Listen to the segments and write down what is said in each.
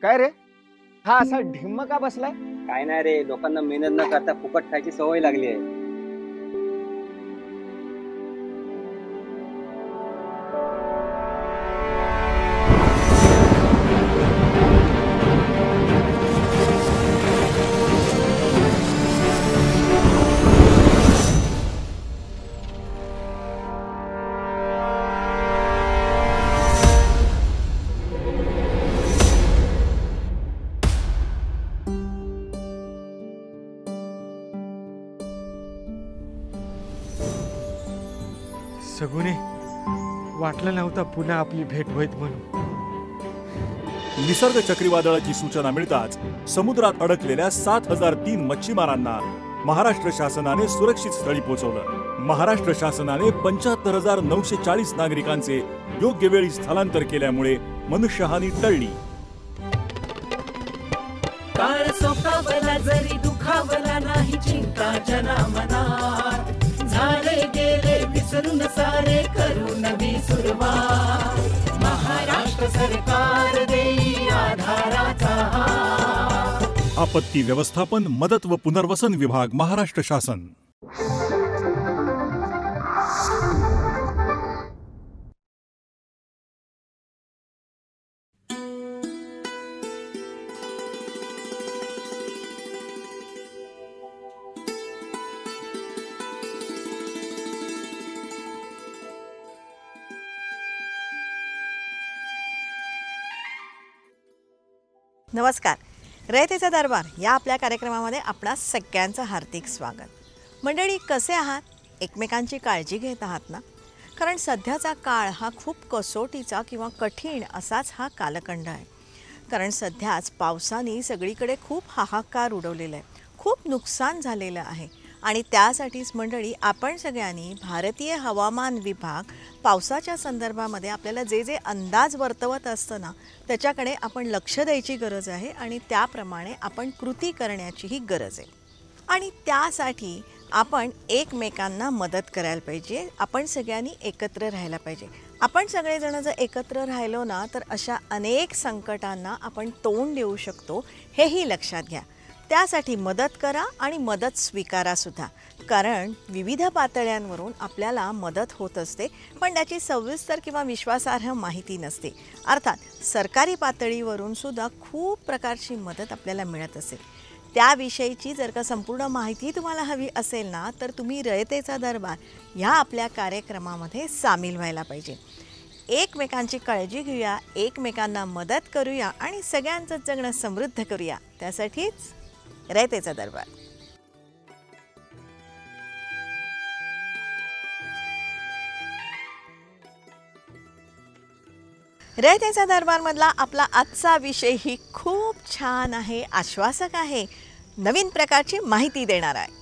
काय रे, हा असा ढिम्म का बसलाय? काय नाही रे, लोकांना मेहनत न करता फुकट खायची सवय लागली आहे. सगुणे, वाटलं नव्हतं पुन्हा आपली भेट होईल म्हणून. निसर्ग चक्रीवादळाची सूचना मिळताच समुद्रात अडकलेल्या 7003 मच्छीमारांना महाराष्ट्र शासनाने सुरक्षित स्थळी पोहोचवलं. महाराष्ट्र शासनाने 75,940 नागरिकांचे योग्य वेळी स्थलांतर केल्यामुळे मनुष्यहानी टळली. काळ सोकावला जरी दुखावला नाही चिंता जना मनात. झाले गेले विसरून सारे करू नवी सुरुवात. महाराष्ट्र सरकार देई आधाराचा हात. आपत्ती व्यवस्थापन, मदत व पुनर्वसन विभाग, महाराष्ट्र शासन. नमस्कार. रयतेचा दरबार या आपल्या कार्यक्रमामध्ये आपणा सगळ्यांचं हार्दिक स्वागत. मंडळी, कसे आहात? एकमेकांची काळजी घेत आहात ना? कारण सध्याचा काळ हा खूप कसोटीचा किंवा कठीण असाच हा कालखंड आहे. कारण सध्याच पावसाने सगळीकडे खूप हाहाकार उडवलेला आहे, खूप नुकसान झालेलं आहे. आणि त्यासाठीच मंडळी, आपण सगळ्यांनी भारतीय हवामान विभाग पावसाच्या संदर्भामध्ये आपल्याला जे जे अंदाज वर्तवत असतं ना, त्याच्याकडे आपण लक्ष द्यायची गरज आहे आणि त्याप्रमाणे आपण कृती करण्याचीही गरज आहे. आणि त्यासाठी आपण एकमेकांना मदत करायला पाहिजे. आपण सगळ्यांनी एकत्र राहायला पाहिजे. आपण सगळेजण जर एकत्र राहिलो ना, तर अशा अनेक संकटांना आपण तोंड देऊ शकतो, हेही लक्षात घ्या. त्यासाठी मदत करा आणि मदत स्वीकारा सुद्धा. कारण विविध पातळ्यांवरून आपल्याला मदत होत असते, पण त्याची सविस्तर किंवा विश्वासार्ह माहिती नसते. अर्थात सरकारी पातळीवरून सुद्धा खूप प्रकारची मदत आपल्याला मिळत असेल. त्याविषयीची जर का संपूर्ण माहिती तुम्हाला हवी असेल ना, तर तुम्ही रयतेचा दरबार ह्या आपल्या कार्यक्रमामध्ये सामील व्हायला पाहिजे. एकमेकांची काळजी घेऊया, एकमेकांना मदत करूया आणि सगळ्यांचं जगणं समृद्ध करूया. त्यासाठीच रयतेचा दरबार. रयतेचा दरबारमधला आपला आजचा विषयही खूप छान आहे, आश्वासक आहे, नवीन प्रकारची माहिती देणार आहे.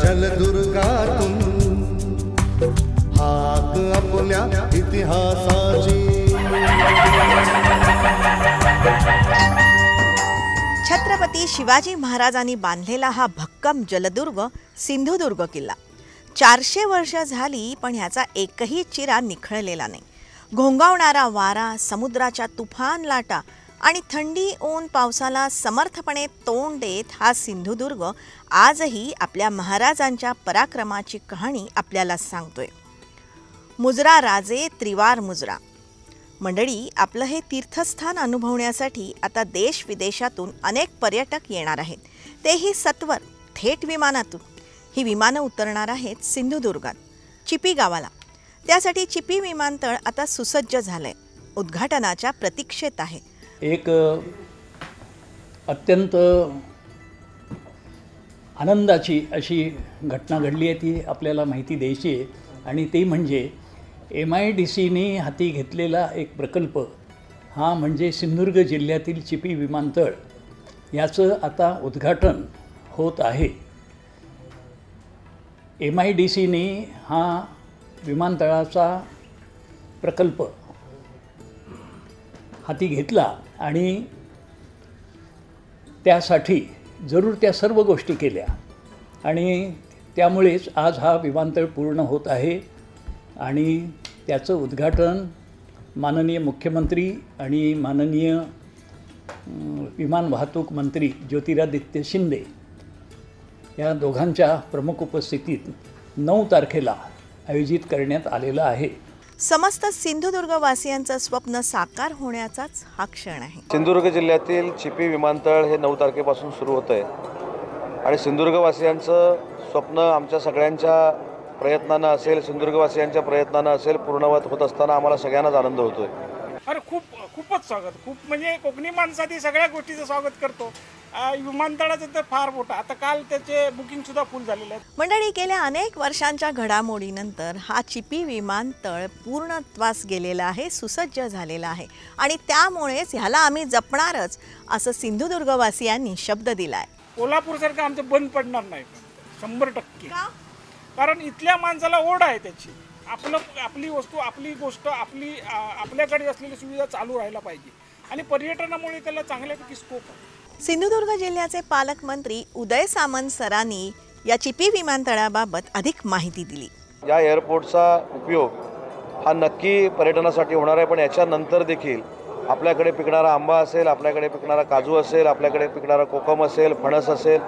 जलदुर्गातून हाक आपल्या इतिहासाची. छत्रपती शिवाजी महाराजांनी बांधलेला हा भक्कम जलदुर्ग सिंधुदुर्ग किल्ला 400 वर्ष झाली, पण ह्याचा एकही चिरा निखळलेला नाही. घोंगावणारा वारा, समुद्राच्या तुफान लाटा आणि थंडी ऊन पावसाला समर्थपणे तोंड देत हा सिंधुदुर्ग आजही आपल्या महाराजांच्या पराक्रमाची कहाणी आपल्याला सांगतोय. मुजरा राजे त्रिवार मुजरा. मंडळी, आपलं हे तीर्थस्थान अनुभवण्यासाठी आता देश विदेशातून अनेक पर्यटक येणार आहेत, तेही सत्वर थेट विमानातून. ही विमानं उतरणार आहेत सिंधुदुर्गात चिपी गावाला. त्यासाठी चिपी विमानतळ आता सुसज्ज झालंय, उद्घाटनाच्या प्रतीक्षेत आहे. एक अत्यंत आनंदाची अशी घटना घडली आहे, ती आपल्याला माहिती द्यायची आहे. आणि ते म्हणजे MIDCने हाती घेतलेला एक प्रकल्प हा म्हणजे सिंधुदुर्ग जिल्ह्यातील चिपी विमानतळ याचं आता उद्घाटन होत आहे. MIDCने हा विमानतळाचा प्रकल्प हाती घेतला आणि त्यासाठी जरूर त्या सर्व गोष्टी केल्या आणि त्यामुळेच आज हा विमानतळ पूर्ण होत आहे. आणि त्याचं उद्घाटन माननीय मुख्यमंत्री आणि माननीय विमान वाहतूक मंत्री ज्योतिरादित्य शिंदे या दोघांच्या प्रमुख उपस्थितीत 9 तारखेला आयोजित करण्यात आलेलं आहे. समस्त सिंधुदुर्गवासियांचं स्वप्न साकार होण्याचाच हा क्षण आहे. सिंधुदुर्ग जिल्ह्यातील चिपी विमानतळ हे 9 तारखेपासून सुरू होतं आहे आणि सिंधुदुर्गवासियांचं स्वप्न आमच्या सगळ्यांच्या प्रयत्नानं असेल, सिंधुदुर्गवासियांच्या प्रयत्नानं असेल, पूर्णवत होत असताना आम्हाला सगळ्यांना आनंद होतो आहे. अरे खूपच स्वागत, खूप म्हणजे कोकणी माणसाची सगळ्या गोष्टीचं स्वागत करतो. विमानतळाचं तर फार मोठं, आता काल त्याचे बुकिंगसुद्धा फुल झालेलं आहे. मंडळी, गेल्या अनेक वर्षांच्या घडामोडीनंतर हा चिपी विमानतळ पूर्णत्वास गेलेला आहे, सुसज्ज झालेला आहे आणि त्यामुळेच ह्याला आम्ही जपणारच असं सिंधुदुर्गवासियांनी शब्द दिला आहे. कोल्हापूरसारखं आमचं बंद पडणार नाही 100%. कारण इथल्या माणसाला ओढ आहे त्याची. आपली वस्तू, आपली गोष्ट, आपल्याकडे असलेली सुविधा चालू राहायला पाहिजे आणि पर्यटनामुळे त्याला चांगल्यापैकी स्कोप आहे. सिंधुदुर्ग जिल्ह्याचे पालकमंत्री उदय सामंत सरांनी या चिपी विमानतळाबाबत अधिक माहिती दिली. या एअरपोर्टचा उपयोग हा नक्की पर्यटनासाठी होणार आहे, पण याच्यानंतर देखील आपल्याकडे पिकणारा आंबा असेल, आपल्याकडे पिकणारा काजू असेल, आपल्याकडे पिकणारा कोकम असेल, फणस असेल,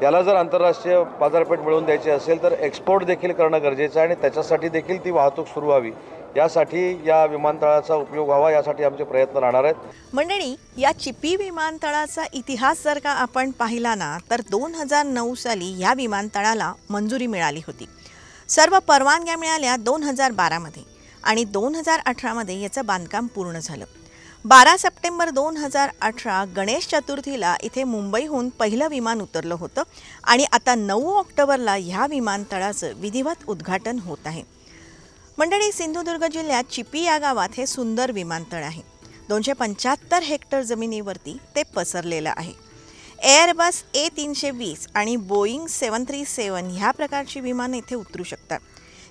याला जर आंतरराष्ट्रीय बाजारपेठ मिळवून द्यायची असेल तर एक्सपोर्ट देखील करणं गरजेचं आहे आणि त्याच्यासाठी देखील ती वाहतूक सुरू व्हावी. यासाठी या विमानतळाचा उपयोग व्हावा, यासाठी आमचे प्रयत्न राहणार आहेत. मंडळी, या चिपी विमानतळाचा इतिहास जर का आपण पाहिला ना तर 2009 साली या विमानतळाला मंजुरी मिळाली होती. सर्व परवानग्या मिळाल्या 2012मध्ये आणि 2018मध्ये याचं बांधकाम पूर्ण झालं. 12 सप्टेंबर 2018 गणेश चतुर्थीला इथे मुंबईहून पहिलं विमान उतरलं होतं आणि आता 9 ऑक्टोबरला ह्या विमानतळाचं विधिवत उद्घाटन होत आहे. मंडळी, सिंधुदुर्ग जिल्ह्यात चिपी या गावात हे सुंदर विमानतळ आहे. 275 हेक्टर जमिनीवरती ते पसरलेलं आहे. एअरबस A320 आणि बोईंग 737 ह्या प्रकारची विमानं इथे उतरू शकतात.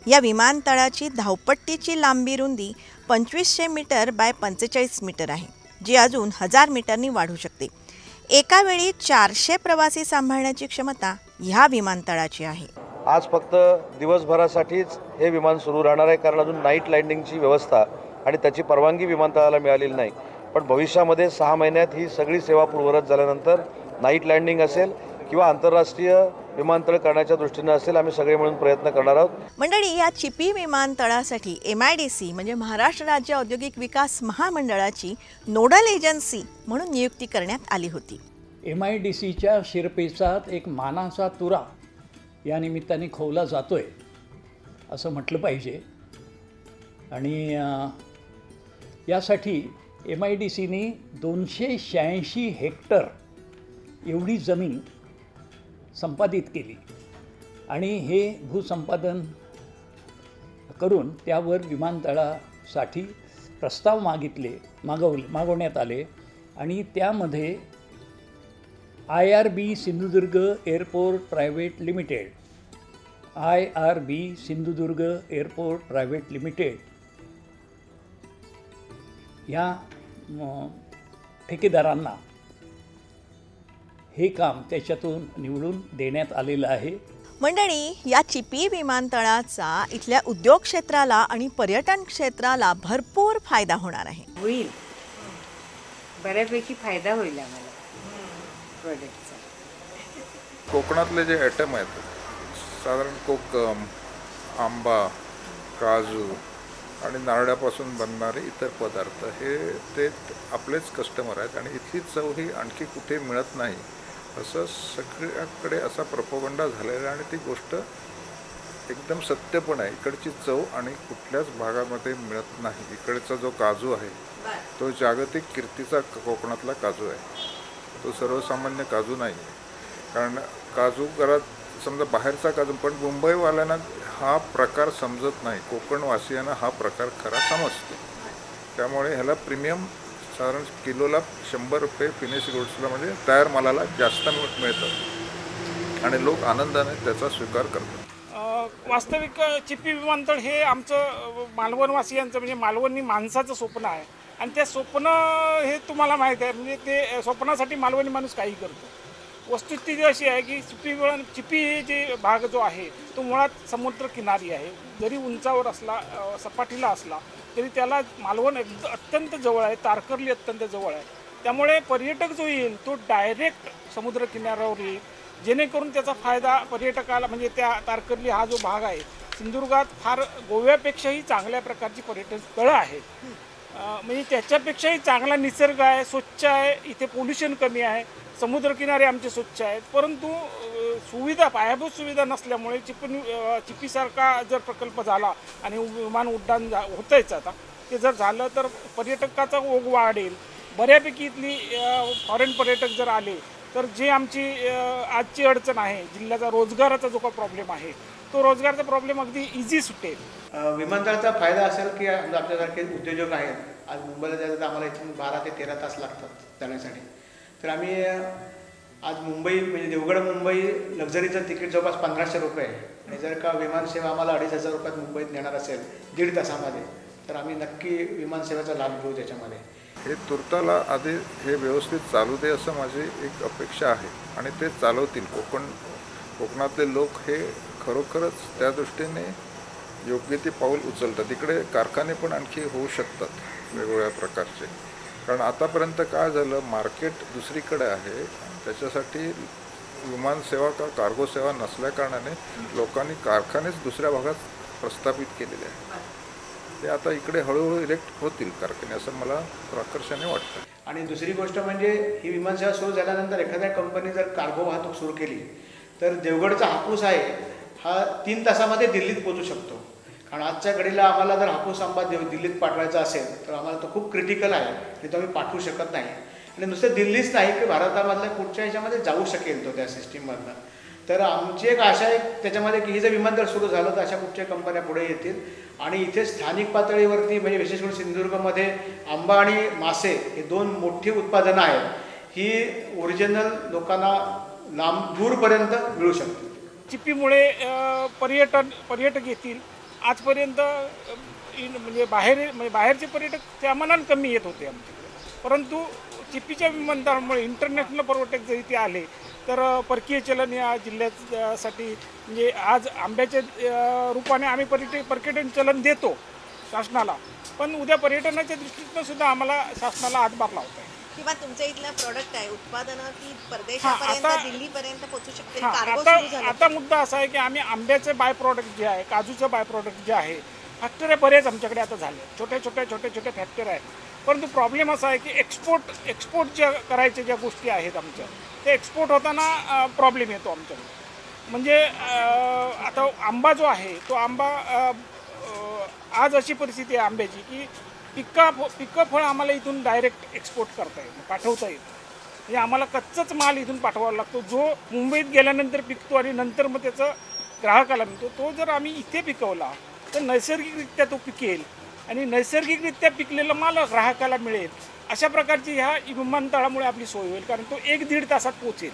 या विमानतळाची धावपट्टीची लांबी रुंदी 2500 मीटर बाय 45 मीटर आहे, जी अजून 1000 मीटरनी वाढू शकते. एका वेळी 400 प्रवासी सांभाळण्याची क्षमता ह्या विमानतळाची आहे. आज फक्त दिवसभरासाठीच हे विमान सुरू राहणार आहे, कारण अजून नाईट लँडिंगची व्यवस्था आणि त्याची परवानगी विमानतळाला मिळालेली नाही. पण भविष्यामध्ये 6 महिन्यात ही सगळी सेवा पूर्ववत झाल्यानंतर नाईट लँडिंग असेल किंवा आंतरराष्ट्रीय विमानतळ करण्याच्या दृष्टीने असेल, आम्ही सगळे मिळून प्रयत्न करणार आहोत. मंडळी, या चिपी विमानतळासाठी MIDC म्हणजे महाराष्ट्र राज्य औद्योगिक विकास महामंडळाची नोडल एजन्सी म्हणून नियुक्ती करण्यात आली होती. MIDCच्या शिरपेचात एक मानाचा तुरा या निमित्ताने खोवला जातोय असं म्हटलं पाहिजे. आणि यासाठी MIDCने 286 हेक्टर एवढी जमीन संपादित केली आणि हे भूसंपादन करून त्यावर विमानतळासाठी प्रस्ताव मागवण्यात आले आणि त्यामध्ये IRB Sindhudurg airport private limited, IRB Sindhudurg airport private limited ह्या ठेकेदारांना हे काम त्याच्यातून निवडून देण्यात आलेलं आहे. मंडळी, या चिपी विमानतळाचा इथल्या उद्योग क्षेत्राला आणि पर्यटन क्षेत्राला भरपूर फायदा होणार आहे. होईल, बऱ्यापैकी फायदा होईल आम्हाला प्रोडक्टचा. कोकणातले जे आयटम आहेत, साधारण कोकम, आंबा, काजू आणि नारळापासून बनणारे इतर पदार्थ हे ते आपलेच कस्टमर आहेत आणि इथली चव ही आणखी कुठे मिळत नाही असं सगळ्याकडे असा प्रोपगंडा झालेला आहे आणि ती गोष्ट एकदम सत्य पण आहे. इकडची चव आणि कुठल्याच भागामध्ये मिळत नाही. इकडचा जो काजू आहे तो जागतिक कीर्तीचा कोकणातला काजू आहे, तो सर्वसामान्य काजू नाही. कारण काजू घरात समजा बाहेरचा काजू, पण मुंबईवाल्यांना हा प्रकार समजत नाही, कोकणवासियांना हा प्रकार खरा समजतो. त्यामुळे ह्याला प्रीमियम साधारण किलोला 100 रुपये फिनिश गुड्सला म्हणजे तयार मालाला जास्त मिळतं आणि लोक आनंदाने त्याचा स्वीकार करतात. वास्तविक चिपी विमानतळ हे आमचं मालवणवासियांचं म्हणजे मालवणी माणसाचं स्वप्न आहे आणि ते स्वप्न हे तुम्हाला माहीत आहे. म्हणजे ते स्वप्नासाठी मालवणी माणूस काही करतो. वस्तुस्थिती अशी आहे की चिपी हे जे भाग जो आहे तो मुळात समुद्रकिनारी आहे. जरी उंचावर असला, सपाटीला असला तरी त्याला मालवण अत्यंत जवळ आहे, तारकर्ली अत्यंत जवळ आहे. त्यामुळे पर्यटक जो येईल तो डायरेक्ट समुद्रकिनाऱ्यावर येईल, जेणेकरून त्याचा फायदा पर्यटकाला म्हणजे त्या तारकर्ली हा जो भाग आहे सिंधुदुर्गात फार गोव्यापेक्षाही चांगल्या प्रकारची पर्यटन स्थळं आहेत. म्हणजे त्याच्यापेक्षाही चांगला निसर्ग आहे, स्वच्छ आहे, इथे पोल्युशन कमी आहे, समुद्रकिनारे आमचे स्वच्छ आहेत. परंतु सुविधा, पायाभूत सुविधा नसल्यामुळे चिपीसारखा जर प्रकल्प झाला आणि विमान उड्डाण होतंच आता ते जर झालं तर पर्यटकाचा ओघ वाढेल. बऱ्यापैकी इथली फॉरेन पर्यटक जर आले तर जे आमची आजची अडचण आहे, जिल्ह्याचा रोजगाराचा जो काही प्रॉब्लेम आहे तो रोजगाराचा प्रॉब्लेम अगदी इझी सुटेल. विमानतळाचा फायदा असेल की आपल्यासारखे उद्योजक आहेत, आज मुंबईला जायचं तर आम्हाला इथून 12 ते 13 तास लागतात जाण्यासाठी. तर आम्ही आज मुंबई म्हणजे देवगड मुंबई लक्झरीचं तिकीट जवळपास 1500 रुपये आहे आणि जर का विमानसेवा आम्हाला 2500 रुपयात मुंबईत नेणार असेल 1.5 तासामध्ये तर आम्ही नक्की विमानसेवेचा लाभ घेऊ त्याच्यामध्ये. हे तुर्ताला आधी हे व्यवस्थित चालू दे असं माझी एक अपेक्षा आहे आणि ते चालवतील. कोकणातले लोक हे खरोखरच त्या दृष्टीने योग्य ते पाऊल उचलतात. तिकडे कारखाने पण आणखी होऊ शकतात वेगवेगळ्या प्रकारचे, कारण आतापर्यंत काय झालं, मार्केट दुसरीकडे आहे, त्याच्यासाठी विमानसेवा का कार्गो सेवा नसल्याकारणाने लोकांनी कारखानेच दुसऱ्या भागात प्रस्थापित केलेले आहेत. ते आता इकडे हळूहळू इलेक्ट होतील कारखाने असं मला प्रकर्षाने वाटतं. आणि दुसरी गोष्ट म्हणजे ही विमानसेवा सुरू झाल्यानंतर एखाद्या कंपनी जर कार्गो वाहतूक सुरू केली तर देवगडचा हापूस आहे हा 3 तासामध्ये दिल्लीत पोहोचू शकतो. कारण आजच्या घडीला आम्हाला जर हापूस आंबा दिल्लीत पाठवायचा असेल तर आम्हाला तो खूप क्रिटिकल आहे, तिथं आम्ही पाठवू शकत नाही. आणि नुसतं दिल्लीच नाही की भारतामधल्या कुठच्या ह्याच्यामध्ये जाऊ शकेल तो त्या सिस्टीममधनं. तर आमची एक आशा आहे त्याच्यामध्ये की ही जर विमानतळ सुरू झालं तर अशा कुठच्या कंपन्या पुढे येतील आणि इथे स्थानिक पातळीवरती म्हणजे विशेष करून सिंधुदुर्गमध्ये आंबा आणि मासे हे 2 मोठी उत्पादनं आहेत. ही ओरिजिनल लोकांना लांब दूरपर्यंत मिळू शकते. चिपीमुळे पर्यटक येतील. आजपर्यंत म्हणजे बाहेरचे पर्यटक त्या मनाने कमी येत होते आमच्याकडे, परंतु चिपीच्या विमानतळामुळे इंटरनॅशनल पर्यटक जरी ते आले तर परकीय चलन या जिल्ह्यासाठी म्हणजे आज आंब्याच्या रूपाने आम्ही पर्यटन चलन देतो शासनाला, पण उद्या पर्यटनाच्या दृष्टीतून सुद्धा आम्हाला शासनाला हातभार लावता येईल. किंवा तुमच्या इथलं प्रोडक्ट आहे उत्पादनं ती परदेशापर्यंत दिल्लीपर्यंत पोहोचू शकते. कार्गो सुरू झाला. आता मुद्दा असा आहे की आम्ही आंब्याचे बाय प्रॉडक्ट जे आहे, काजूचं बाय प्रॉडक्ट जे आहे, फॅक्टऱ्या बरेच आमच्याकडे आता झाले, छोट्या फॅक्टऱ्या आहेत. परंतु प्रॉब्लेम असा आहे की एक्सपोर्ट ज्या करायच्या ज्या गोष्टी आहेत आमच्या ते एक्सपोर्ट होताना प्रॉब्लेम येतो आमच्याकडे. म्हणजे आता आंबा जो आहे तो आंबा आज अशी परिस्थिती आहे आंब्याची की पिकं फळ आम्हाला इथून डायरेक्ट एक्सपोर्ट करता येतं, पाठवता येतं. म्हणजे आम्हाला कच्चाच माल इथून पाठवावा लागतो जो मुंबईत गेल्यानंतर पिकतो आणि नंतर मग त्याचं ग्राहकाला मिळतो. तो जर आम्ही इथे पिकवला तर नैसर्गिकरित्या तो पिकेल आणि नैसर्गिकरित्या पिकलेला माल ग्राहकाला मिळेल. अशा प्रकारची ह्या विमानतळामुळे आपली सोय होईल, कारण तो 1-1.5 तासात पोचेल.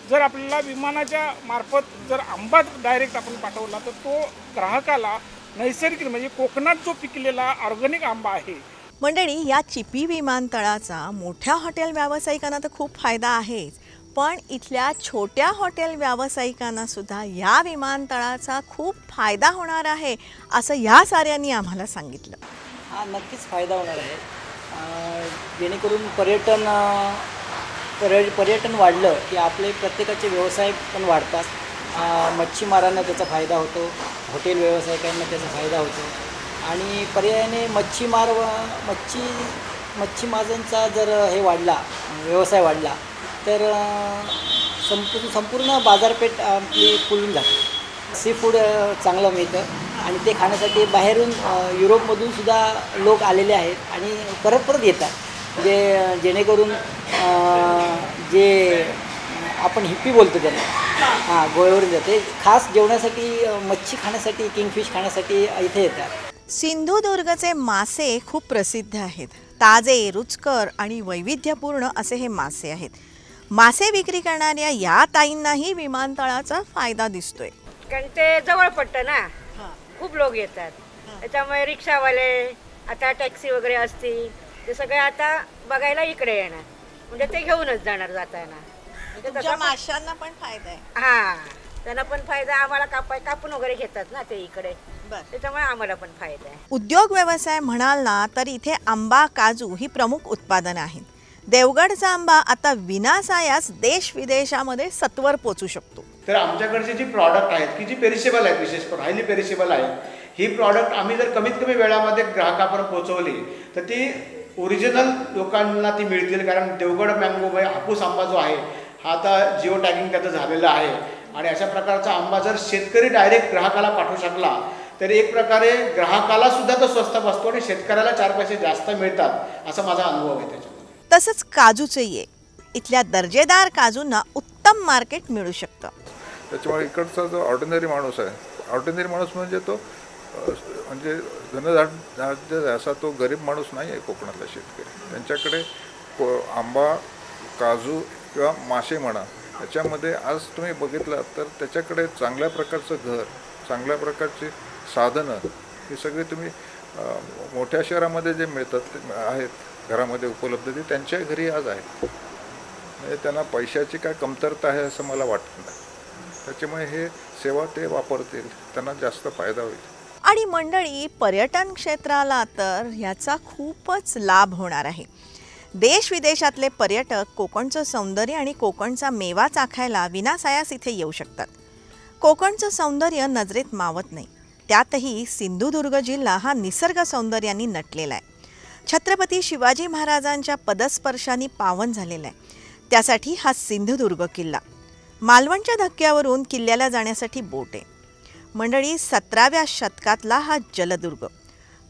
जर आपल्याला विमानाच्या मार्फत जर आंबा डायरेक्ट आपण पाठवला तर तो ग्राहकाला नैसर्गिक म्हणजे कोकणात जो पिकलेला ऑर्गॅनिक आंबा आहे. मंडळी, या चिपी विमानतळाचा मोठ्या हॉटेल व्यावसायिकांना तर खूप फायदा आहेच, पण इथल्या छोट्या हॉटेल व्यावसायिकांना सुद्धा या विमानतळाचा खूप फायदा होणार आहे असं या साऱ्यांनी आम्हाला सांगितलं. हा नक्कीच फायदा होणार आहे. जेणेकरून पर्यटन वाढलं की आपले प्रत्येकाचे व्यवसाय पण वाढतात. मच्छीमारांना त्याचा फायदा होतो, हॉटेल व्यावसायिकांना त्याचा फायदा होतो आणि पर्यायाने मच्छीमारांचा जर हे वाढला, व्यवसाय वाढला तर संपूर्ण बाजारपेठ आपली फुलून जाते. सी फूड चांगलं मिळतं आणि ते खाण्यासाठी बाहेरून युरोपमधून सुद्धा लोक आलेले आहेत आणि परत येतात. जेणेकरून जे आपण हिप्पी बोलतो त्यांना. हां, गोव्यावरून जाते. खास जेवणासाठी मच्छी खाण्यासाठी, किंगफिश खाण्यासाठी इथे येतात. सिंधुदुर्गचे मासे खूप प्रसिद्ध आहेत. ताजे, रुचकर आणि वैविध्यपूर्ण असे हे मासे आहेत. मासे विक्री करणाऱ्या या ताईंनाही विमानतळाचा फायदा दिसतोय. कारण ते जवळ पडतं ना, खूप लोक येतात. त्याच्यामुळे रिक्षावाले, आता टॅक्सी वगैरे असतील, ते सगळे आता बघायला इकडे येणार, म्हणजे ते घेऊनच जाणार जाताना. तुमच्या माशांना पण फायदा आहे. हां, त्यांना पण फायदा, आम्हाला कापून वगैरे घेतात ना ते इकडे, त्याच्यामुळे आम्हाला पण फायदा आहे. उद्योग व्यवसाय म्हणाल ना तर इथे आंबा, काजू ही प्रमुख उत्पादनं आहेत. देवगडचा आंबा आता विनासायास देश विदेशामध्ये सत्वर पोचू शकतो. तर आमच्याकडचे जी प्रॉडक्ट आहेत की जी पेरिशेबल आहेत, विशेष करून हायली पेरिशेबल आहेत, ही प्रॉडक्ट आम्ही जर कमीत कमी वेळामध्ये ग्राहकापर्यंत पोहोचवली तर ती ओरिजिनल लोकांना ती मिळतील. कारण देवगड मँगो हापूस आंबा जो आहे हा आता जिओ टॅगिंग त्याचं झालेलं आहे. आणि अशा प्रकारचा आंबा जर शेतकरी डायरेक्ट ग्राहकाला पाठवू शकला तर एक प्रकारे ग्राहकाला सुद्धा तो स्वस्त बसतो आणि शेतकऱ्याला 4 पैसे जास्त मिळतात, असा माझा अनुभव आहे त्याच्यामध्ये. तसंच काजूचे ये इथल्या दर्जेदार काजूंना उत्तम मार्केट मिळू शकतं. त्याच्यामुळे इकडचा जो ऑर्डिनरी माणूस आहे, ऑर्डिनरी माणूस म्हणजे तो म्हणजे धनधान्य असा तो गरीब माणूस नाही आहे कोकणातला शेतकरी. त्यांच्याकडे आंबा, काजू किंवा मासे म्हणा, याच्यामध्ये आज तुम्ही बघितलं तर त्याच्याकडे चांगल्या प्रकारचं घर, चांगल्या प्रकारची साधनं ही सगळी तुम्ही मोठ्या शहरामध्ये जे मिळतात आहेत घरामध्ये उपलब्ध, ती त्यांच्या घरी आज आहेत. म्हणजे त्यांना पैशाची काय कमतरता आहे असं मला वाटत नाही. त्याच्यामुळे हे सेवा ते वापरतील, त्यांना जास्त फायदा होईल. आणि मंडळी, पर्यटन क्षेत्राला तर ह्याचा खूपच लाभ होणार आहे. देश विदेशातले पर्यटक कोकणचं सौंदर्य आणि कोकणचा मेवा चाखायला विनासायास इथे येऊ शकतात. कोकणचं सौंदर्य नजरेत मावत नाही. त्यातही सिंधुदुर्ग जिल्हा हा निसर्ग सौंदर्याने नटलेला आहे. छत्रपती शिवाजी महाराजांच्या पदस्पर्शाने पावन झालेला आहे. त्यासाठी हा सिंधुदुर्ग किल्ला. मालवणच्या धक्क्यावरून किल्ल्याला जाण्यासाठी बोट आहे. मंडळी, 17व्या शतकातला हा जलदुर्ग.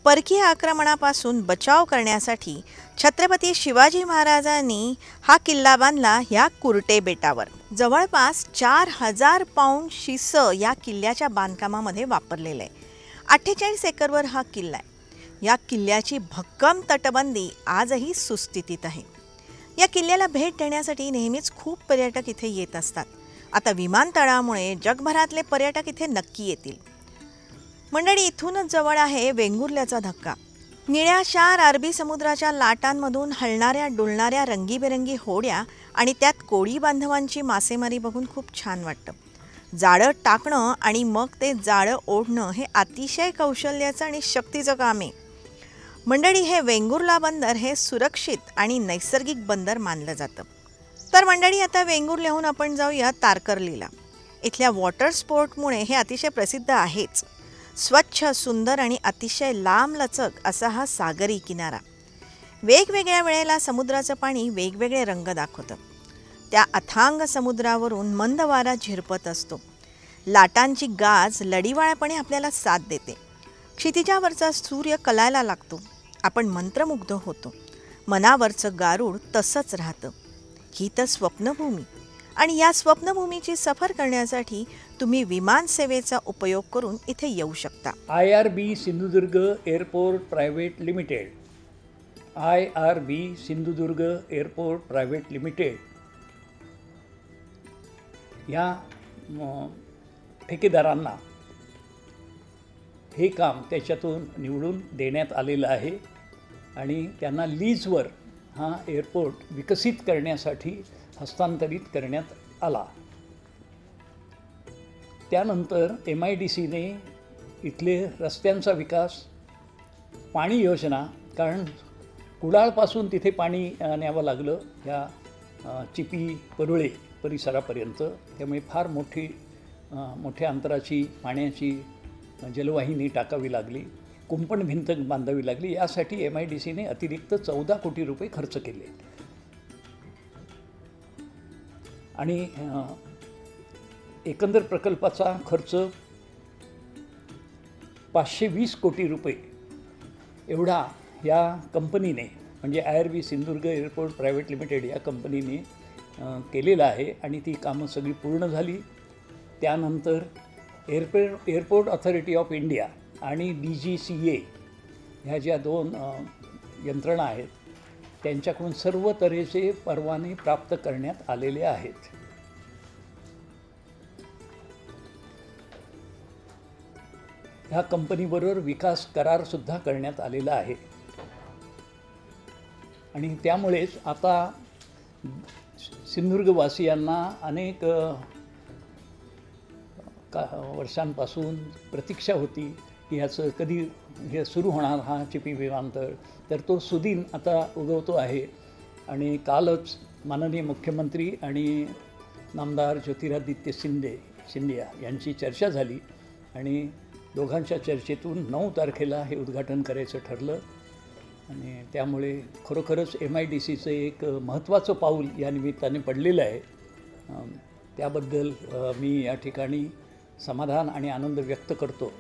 परकीय आक्रमणापासून बचाव करण्यासाठी छत्रपती शिवाजी महाराजांनी हा किल्ला बांधला ह्या कुर्टे बेटावर. जवळपास 4000 पाऊंड शिसं या किल्ल्याच्या बांधकामामध्ये वापरलेलं आहे. 48 एकरवर हा किल्ला आहे. या किल्ल्याची भक्कम तटबंदी आजही सुस्थितीत आहे. या किल्ल्याला भेट देण्यासाठी नेहमीच खूप पर्यटक इथे येत असतात. आता विमानतळामुळे जगभरातले पर्यटक इथे नक्की येतील. मंडळी, इथूनच जवळ आहे वेंगुर्ल्याचा धक्का. निळ्याशार अरबी समुद्राच्या लाटांमधून हलणाऱ्या डुलणाऱ्या रंगीबेरंगी होड्या आणि त्यात कोळी बांधवांची मासेमारी बघून खूप छान वाटतं. जाळं टाकणं आणि मग ते जाळं ओढणं हे अतिशय कौशल्याचं आणि शक्तीचं काम आहे. मंडळी, हे वेंगुर्ला बंदर हे सुरक्षित आणि नैसर्गिक बंदर मानलं जातं. तर मंडळी, आता वेंगुर्ल्याहून आपण जाऊया तारकर्लीला. इथल्या वॉटर स्पोर्टमुळे हे अतिशय प्रसिद्ध आहेच. स्वच्छ, सुंदर आणि अतिशय लांबलचक असा हा सागरी किनारा. वेगवेगळ्या वेळेला समुद्राचं पाणी वेगवेगळे रंग दाखवतं. त्या अथांग समुद्रावरून मंद वारा झिरपत असतो. लाटांची गाज लढीवाळपणे आपल्याला साथ देते. क्षितिजावरचा सूर्य कलायला लागतो. आपण मंत्रमुग्ध होतो. मनावरचं गारूड तसंच राहतं. ही तर स्वप्नभूमी. आणि या स्वप्नभूमीची सफर करण्यासाठी तुम्ही विमान सेवेचा उपयोग करून इथे येऊ शकता. IRB Sindhudurg airport private limited, IRB Sindhudurg airport private limited या ठेकेदारांना हे काम त्याच्यातून निवडून देण्यात आलेलं आहे आणि त्यांना लीजवर हा एअरपोर्ट विकसित करण्यासाठी हस्तांतरित करण्यात आला. त्यानंतर MIDCने इथले रस्त्यांचा विकास, पाणी योजना, कारण कुडाळपासून तिथे पाणी न्यावं लागलं ह्या चिपी परुळे परिसरापर्यंत. त्यामुळे फार मोठ्या अंतराची पाण्याची जलवाहिनी टाकावी लागली, कुंपण भिंत बांधावी लागली. यासाठी MIDCने अतिरिक्त 14 कोटी रुपये खर्च केले आणि एकंदर प्रकल्पाचा खर्च 520 कोटी रुपये एवढा या कंपनीने, म्हणजे IRB Sindhudurg airport private limited या कंपनीने केलेलं आहे आणि ती कामं सगळी पूर्ण झाली. त्यानंतर एअरपोर्ट ऑथॉरिटी ऑफ इंडिया आणि DGCA ह्या ज्या 2 यंत्रणा आहेत त्यांच्याकडून सर्व तऱ्हेचे परवाने प्राप्त करण्यात आलेले आहेत. ह्या कंपनीबरोबर विकास करारसुद्धा करण्यात आलेला आहे आणि त्यामुळेच आता सिंधुदुर्गवासियांना अनेक वर्षांपासून प्रतीक्षा होती की ह्याचं कधी हे सुरू होणार हा चिपी विमानतळ. तर तो सुदिन आता उगवतो आहे आणि कालच माननीय मुख्यमंत्री आणि नामदार ज्योतिरादित्य सिंधिया यांची चर्चा झाली आणि दोघांच्या चर्चेतून 9 तारखेला हे उद्घाटन करायचं ठरलं आणि त्यामुळे खरोखरच MIDCचं एक महत्त्वाचं पाऊल या निमित्ताने पडलेलं आहे. त्याबद्दल मी या ठिकाणी समाधान आणि आनंद व्यक्त करतो.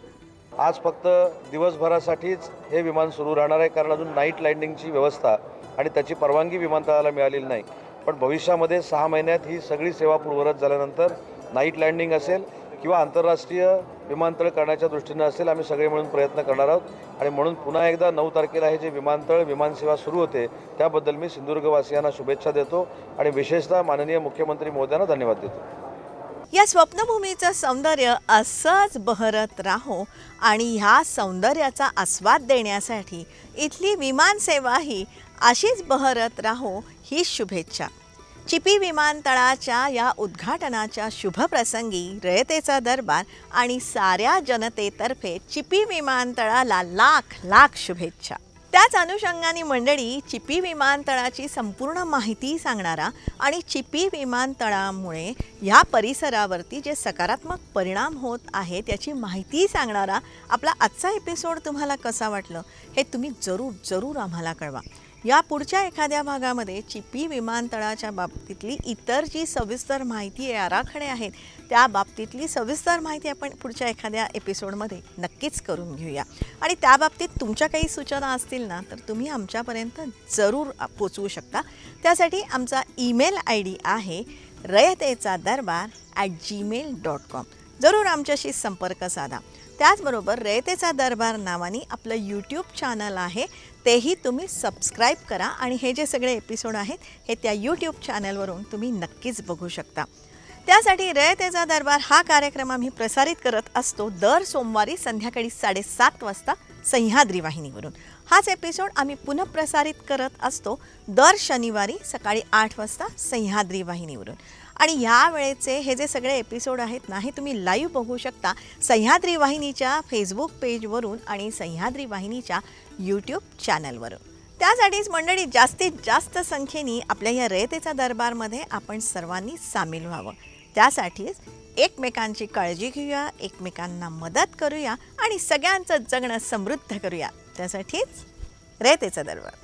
आज फक्त दिवसभरासाठीच हे विमान सुरू राहणार आहे, कारण अजून नाईट लँडिंगची व्यवस्था आणि त्याची परवानगी विमानतळाला मिळालेली नाही. पण भविष्यामध्ये 6 महिन्यात ही सगळी सेवा पूर्ववत झाल्यानंतर नाईट लँडिंग असेल किंवा आंतरराष्ट्रीय विमानतळ करण्याच्या दृष्टीनं असेल, आम्ही सगळे मिळून प्रयत्न करणार आहोत आणि म्हणून पुन्हा एकदा 9 तारखेला हे जे विमानतळ विमानसेवा सुरू होते त्याबद्दल मी सिंधुदुर्गवासियांना शुभेच्छा देतो आणि विशेषतः माननीय मुख्यमंत्री महोदयांना धन्यवाद देतो. या स्वप्नभूमीचं सौंदर्य असंच बहरत राहो आणि ह्या सौंदर्याचा आस्वाद देण्यासाठी इथली विमानसेवाही अशीच बहरत राहो ही शुभेच्छा. चिपी विमानतळाच्या या उद्घाटनाच्या शुभप्रसंगी रयतेचा दरबार आणि साऱ्या जनतेतर्फे चिपी विमानतळाला लाख लाख शुभेच्छा. त्याच अनुषंगाने मंडळी, चिपी विमानतळाची संपूर्ण माहिती सांगणारा आणि चिपी विमानतळामुळे ह्या परिसरावरती जे सकारात्मक परिणाम होत आहे त्याची माहिती सांगणारा आपला आजचा एपिसोड तुम्हाला कसा वाटलं हे तुम्ही जरूर आम्हाला कळवा. या पुढच्या एखाद्या भागामध्ये चिपी विमानतळाच्या बाबतीतली इतर जी सविस्तर माहिती आराखडे आहेत त्या बाबतीतली सविस्तर माहिती आपण पुढच्या एखाद्या एपिसोडमध्ये नक्कीच करून घेऊया. आणि त्या बाबतीत तुमच्या काही सूचना असतील ना तर तुम्ही आमच्यापर्यंत जरूर पोचवू शकता. त्यासाठी आमचा ईमेल ID आहे rayatechadarbar@gmail.com. जरूर आमच्याशी संपर्क साधा. त्याचबरोबर रयतेचा दरबार नावाने आपलं YouTube चॅनल आहे, तेही तुम्ही सबस्क्राईब करा आणि हे जे सगळे एपिसोड आहेत हे त्या YouTube चॅनलवरून तुम्ही नक्कीच बघू शकता. त्यासाठी रयतेचा दरबार हा कार्यक्रम आम्ही प्रसारित करत असतो दर सोमवारी संध्याकाळी 7:30 वाजता सह्याद्री वाहिनीवरून. हाच एपिसोड आम्ही पुनःप्रसारित करत असतो दर शनिवारी सकाळी 8 वाजता सह्याद्री वाहिनीवरून. आणि ह्या वेळेचे हे जे सगळे एपिसोड आहेत ना हे तुम्ही लाईव्ह बघू शकता सह्याद्री वाहिनीच्या फेसबुक पेजवरून आणि सह्याद्री वाहिनीच्या YouTube चॅनलवरून. त्यासाठीच मंडळी जास्तीत जास्त संख्येने आपल्या या रयतेचा दरबारमध्ये आपण सर्वांनी सामील व्हावं. त्यासाठीच एकमेकांची काळजी घेऊया, एकमेकांना मदत करूया आणि सगळ्यांचं जगणं समृद्ध करूया. त्यासाठीच रयतेचा दरबार.